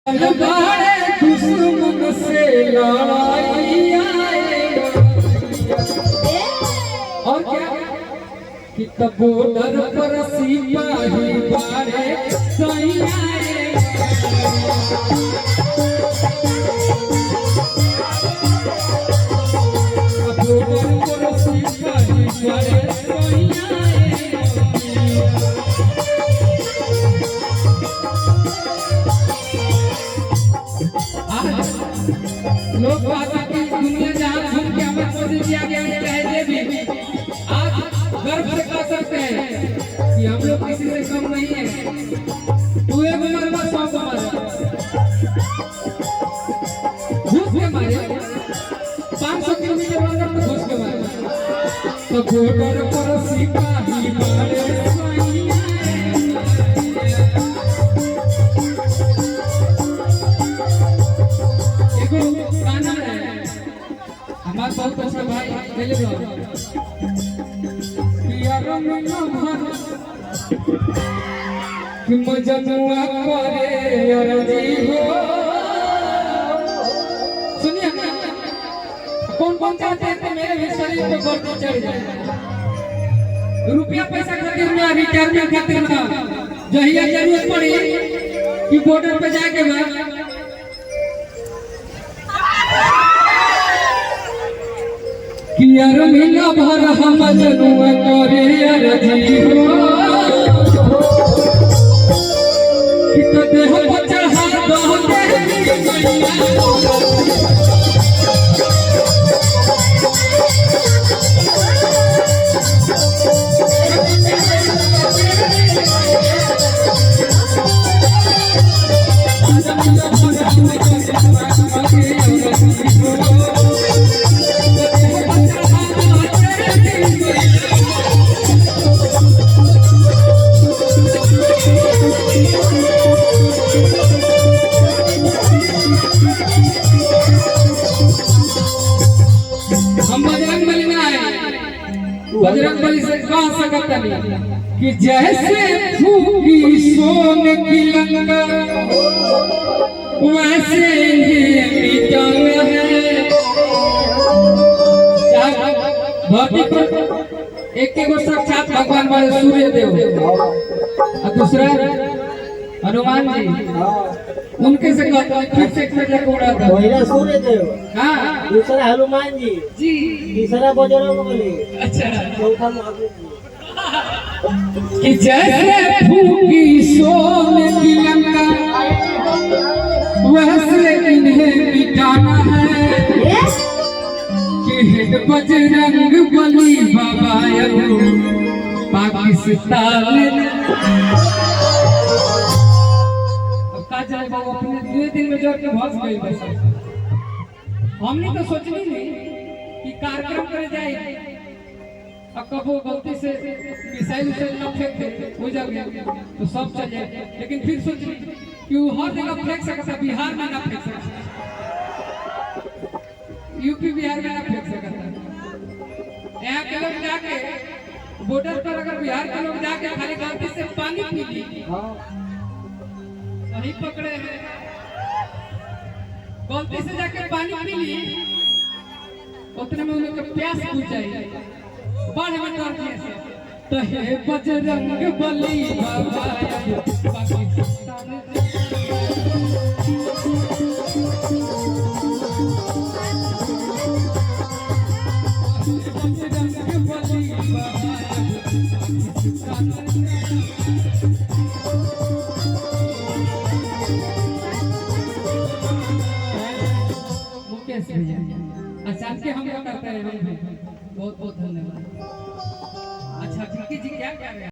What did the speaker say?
बड़े दुश्मन से लड़ाई और क्या कि तब बॉर्डर पर सिपाही बारे सही आए बॉर्डर पर सिपाही बारे सही लोग की दुनिया जहाँ घूम के हमें मोदी जी आगे कहे भी आज गर्व से कह सकते हैं कि हम लोग किसी से कम नहीं है। तू एक उम्र में 100 कमा घूस के मारे 500 किलोमीटर अंदर तो घूस के मारे तो बॉर्डर पर सिपाही मारे हमारे बहुत अच्छा भाई पहले कि मजनुआ करे अरजी हो सुनिए कौन कौन चाहते हैं कि मेरे भी शरीर पे गोली चढ़ जाए रुपया पैसा खातिर में अभी क्या खातिर ना जहिया जरूरत पड़ी कि बॉर्डर पे जाके बाद यार मिला भर हम जनुआ करे अरजी हो कि तो देह पर चढ़ा बजरंगबली से कह सकता नहीं कि जैसे फूकी सोन की लंका वैसे ही मिटाना है। एक साक्षात भगवान वाले सूर्य देव और दूसरा हनुमान जी उनके से फिर से पहला सूर्य देव हाँ दूसरा हनुमान जी तीसरा बजरंगबली अच्छा चौथा महावीर कि जैसे फूकी सोने की लंका वैसे इन्हें मिटाना है कि बजरंगबली बाबा पाकिस्तान चले बाबू अपने 2 दिन में जोड़ के भस गई बस हमने तो सोचनी नहीं कि कार्यक्रम करे जाए अब कबो गलती से मिसाइल न फेंक दे हो जाए तो सब चल जाए लेकिन फिर सोचनी कि वो हर जगह फेंक सकता बिहार में ना फेंक सकता यूपी बिहार में ना फेंक सकता यहाँ के लोग जाके बॉर्डर पर अगर बिहार के लोग जाके खाली गलती से पानी पी ली वही पकड़े हैं गलती से जाके पानी पी ली उतने में उनका प्यास बुझ जाएगी बाढ़ में डर दिए से तो हे बजरंगबली बाबा पाकिस्तान बजरंगबली बाबा अचानक हम लोग करते हैं बहुत बहुत धन्यवाद। अच्छा जी क्या क्या